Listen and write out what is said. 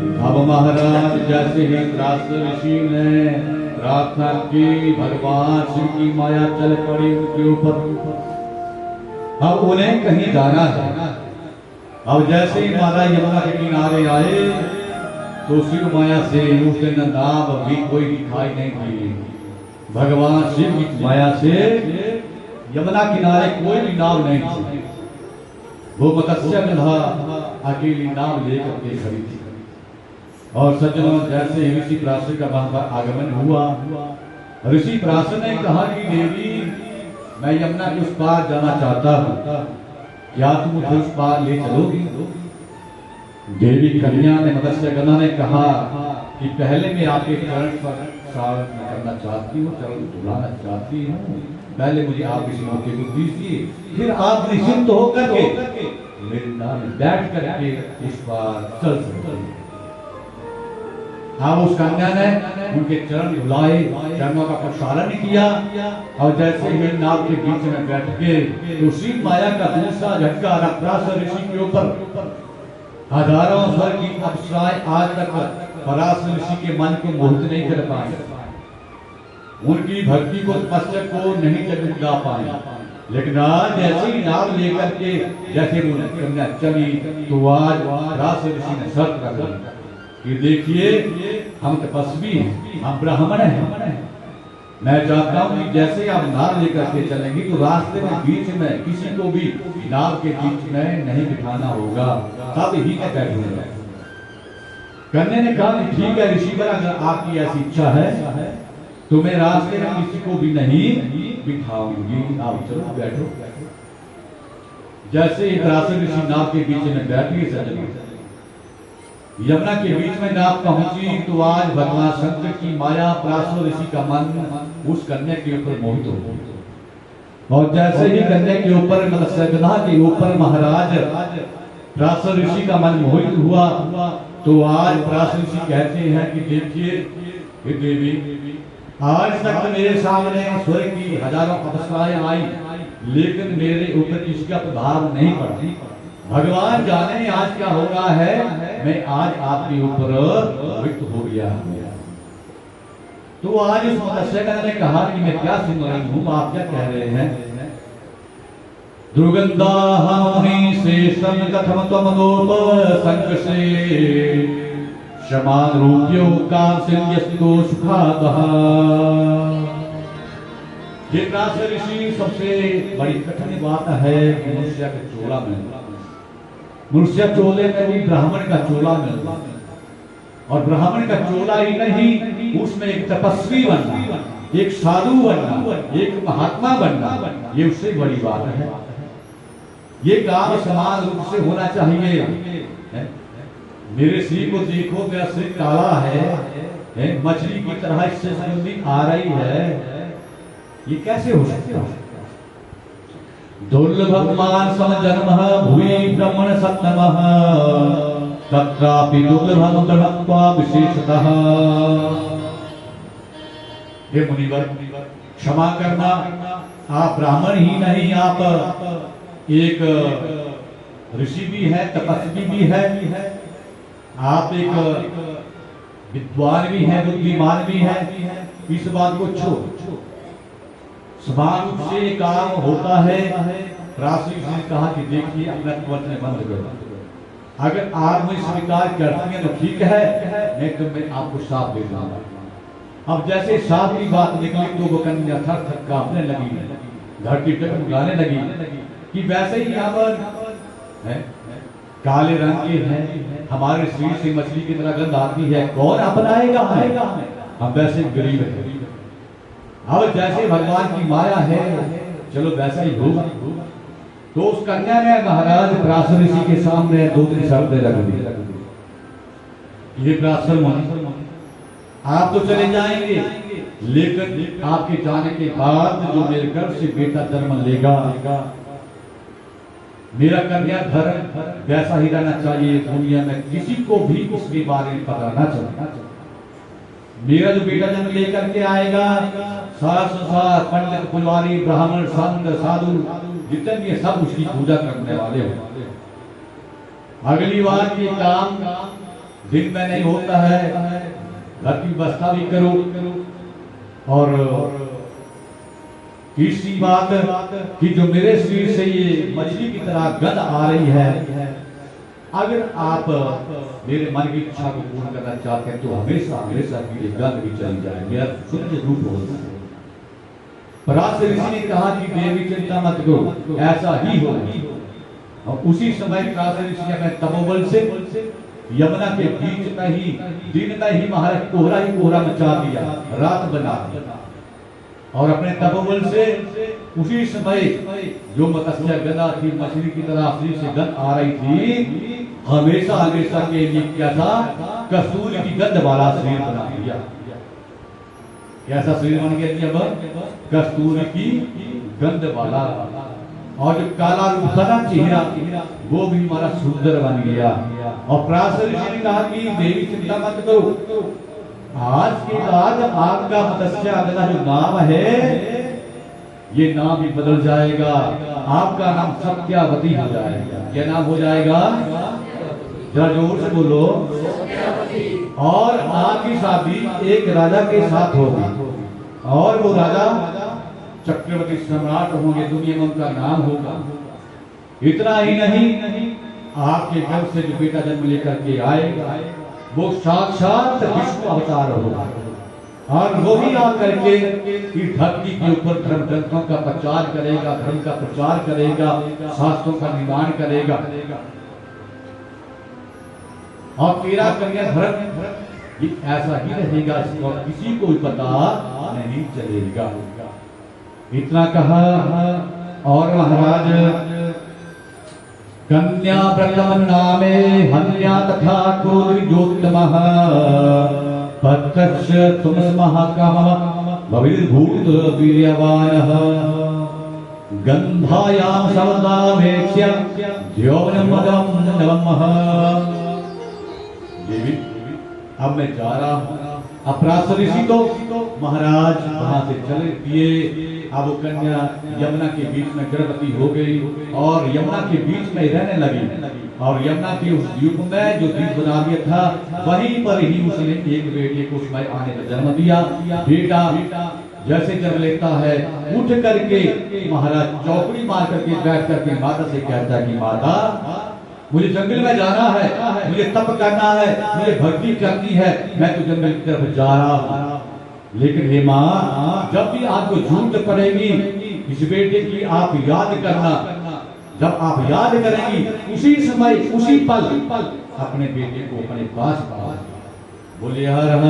अब महाराज जैसे ही त्रास ऋषि ने प्रार्थना की, भगवान शिव की माया चल पड़ी उनके ऊपर। अब उन्हें कहीं जाना है। अब जैसे ही माता यमुना के किनारे आए तो शिव माया से उस दिन नाव भी कोई दिखाई नहीं दी। भगवान शिव की माया से यमुना किनारे कोई भी नाव नहीं थी। वो मत्स्य गधा अकेली नाव लेकर के खड़ी थी। और सज्जनों, जैसे ही ऋषि पराशर का वहां पर आगमन हुआ, ऋषि पराशर ने कहा कि देवी, मैं यमुना के उस पार जाना चाहता हूँ, क्या तुम मुझे उस पार ले चलोगी? देवी कन्या ने, मत्स्य गधा ने कहा कि पहले मैं आपके चरण पर करना चाहती हूँ, चरण धुलाना चाहती हूँ। पहले मुझे आप इस मौके को दीजिए, फिर आप निश्चिंत होकर के मेरे नाम बैठ करके इस बार चल सकते हैं। हाँ, उस कन्या ने उनके चरण धुलाए, चरणों का प्रक्षालन किया। और जैसे ही नाव के बीच में बैठ के उसी माया का दूसरा झटका पराशर ऋषि के ऊपर। हजारों स्वर की अप्सराएं आज तक पराशर ऋषि के मन को मोहित नहीं कर पाए, उनकी भक्ति को, तपस्या को नहीं जगा पाए। लेकिन आज जैसे ही नाव लेकर के जैसे वो कन्या चली तो आज पराशर ऋषि ने शर्त रख दी कि देखिए, हम तपस्वी हैं, हम ब्राह्मण हैं, मैं चाहता हूं कि जैसे आप नाव लेकर के चलेंगे तो रास्ते में बीच में किसी को भी नाव के बीच में नहीं बिठाना होगा, तब ही मैं बैठूंगा। कन्या ने कहा कि ठीक है ऋषिवर, अगर आपकी ऐसी इच्छा है तो मैं रास्ते में किसी को भी नहीं बिठाऊंगी, आप चलो बैठो। जैसे ही पराशर ऋषि नाव के बीच में बैठी, यमुना के बीच में नाव पहुंची तो आज भगवान शंकर की माया, पराशर ऋषि का मन उस कन्या के ऊपर मोहित हो गया। और जैसे ही कन्या के ऊपर, मत्स्य गधा के ऊपर महाराज पराशर ऋषि का मन मोहित हुआ तो आज पराशर ऋषि कहते हैं कि देखिए हे देवी, आज तक मेरे सामने स्वर्ग की हजारों अप्सराएं आई, लेकिन मेरे ऊपर किसी का प्रभाव नहीं पड़ा। भगवान जाने आज क्या हो रहा है, मैं आज आपके ऊपर मोहित हो गया। तो आज उस मत्स्य गधा ने कहा कि मैं क्या सुन रही हूँ, आप क्या कह रहे हैं? दुर्गंधा मुनि से सन कथम तम गोप संग से शमान रूप्यो का सिंहस्तो सुखादः। ये पराशर ऋषि, सबसे बड़ी कठिन बात है मनुष्य के चोला में, मनुष्य चोले में भी ब्राह्मण का चोला मिलता, और ब्राह्मण का चोला ही नहीं, उसमें एक तपस्वी बनना, एक साधु बनना, एक महात्मा बनना, ये उससे बड़ी बात है। ये काम समान रूप से होना चाहिए। मेरे सिर को देखो, मेरा सिर काला है, मछली की तरह इससे सुगंधी आ रही है, ये कैसे हो सकता है? दुर्लभम मान सम जन्म भुवि ब्रह्मण सत्तमः तत्रापि दुर्लभम ब्रह्मत्वा विशेषतः। हे मुनिवर, क्षमा करना, आप ब्राह्मण ही नहीं, आप एक ऋषि भी है, तपस्वी भी है, आप एक विद्वान भी है, बुद्धिमान भी है। इस बात को छोड़, समान रूप से काम होता है। पराशर ऋषि ने कहा कि देखिए, अपना वचन बंद करो, अगर आप मुझे स्वीकार करती हैं तो ठीक है, नहीं तो मैं आपको साफ दे दूंगा। अब जैसे साफ की बात निकली तो वो कन्या थर थर कांपने लगी, धरती डगमगाने लगी कि वैसे ही यहाँ पर है, काले रंग की है, हमारे शरीर से मछली की तरह गंध आती है, कौन अपनाएगा हमें? हम वैसे गरीब हैं। अब जैसे भगवान की माया है, चलो वैसा ही होगा। तो उस कन्या ने महाराज पराशर ऋषि के सामने 2-3 शर्तें रख दी। ये पराशर मुनि, आप तो चले जाएंगे, लेकिन आपके जाने के बाद जो मेरे गर्भ से बेटा जन्म लेगा, मेरा कन्या धर्म वैसा ही रहना चाहिए, दुनिया में किसी को भी इसके बारे में पता ना चले। मेरा जो बेटा जन्म लेकर के आएगा, सारा संसार, पंडित पुजारी, ब्राह्मण, संत, साधु जितने भी सब उसकी पूजा करने वाले हो। अगली बार ये काम दिन में नहीं होता है, घर की व्यवस्था भी करो। और तीसरी बात कि जो मेरे शरीर से ये मछली की तरह गंध आ रही है, अगर आप मेरे मन की इच्छा को पूर्ण करना चाहते हैं तो हमेशा हमेशा की ये गंध भी चली जाए, मेरा शुद्ध रूप हो जाए। पराशर ऋषि ने कहा कि देवी चिंता मत करो, ऐसा ही हो। और उसी समय पराशर ऋषि ने अपने तपोबल से यमुना के बीच में ही दिन में ही महाराज कोहरा ही कोहरा मचा दिया, रात बना दिया। और अपने तपोबल से उसी समय जो मत्स्य गंधा थी, मछली की तरह शरीर से गंध आ रही थी, हमेशा हमेशा के लिए क्या था, कस्तूरी की गंध वाला शरीर बना दिया। कैसा शरीर बन गया? अब कस्तूरी की गंध वाला। और जो काला रूप था ना चेहरा, वो भी हमारा सुंदर बन गया। और पराशर ऋषि ने कहा कि देवी चिंता मत करो, आज के बाद आपका मत्स्य गंधा जो नाम है, ये नाम भी बदल जाएगा। आपका नाम सत्यावती हो जाएगा। क्या नाम हो जाएगा? जरा जोर से बोलो। और आपकी शादी एक राजा के साथ होगी, और वो राजा चक्रवर्ती सम्राट होंगे, दुनिया में उनका नाम होगा। इतना ही नहीं, आपके घर से जो बेटा जन्म लेकर के आएगा, वो साक्षात विष्णु अवतार होगा। और वो भी आकर के इस धरती के ऊपर धर्म ग्रंथों का प्रचार करेगा, धर्म का प्रचार करेगा, शास्त्रों का निर्माण करेगा। और तेरा कन्या धर्म ये ऐसा ही रहेगा, इसको किसी को भी पता नहीं चलेगा। इतना कहा। और महाराज कन्या प्रथम नामे हन्या तथा क्रोधोत्तमः पत्रश्च तुमस्महाकामः भविर्भूत वीर्यवानः गंधायां समदावेक्ष्य द्योवनमदं नवमः। देवी अब मैं जा रहा हूँ। पराशर ऋषि तो महाराज वहां से चले दिए। अब वो कन्या यमुना के बीच में गर्भवती हो गई और यमुना के बीच में रहने लगी। और यमुना के उस द्वीप में जो द्वीप बना दिया था, वहीं पर ही उसने एक बेटे को उसमें आने का जन्म दिया। बेटा जैसे जन्म लेता है, उठ करके महाराज चौकड़ी मार करके बैठ करके माता से कहता है कि माता, मुझे जंगल में जाना है, मुझे तप करना है, मुझे भक्ति करनी है, मैं तो जंगल की तरफ जा रहा हूँ। लेकिन हे माँ, जब भी आपको जरूरत पड़ेगी इस बेटे की आप याद करना। जब आप याद करेंगी, उसी समय उसी पल अपने बेटे को अपने पास पाओ। बोलिए हर हर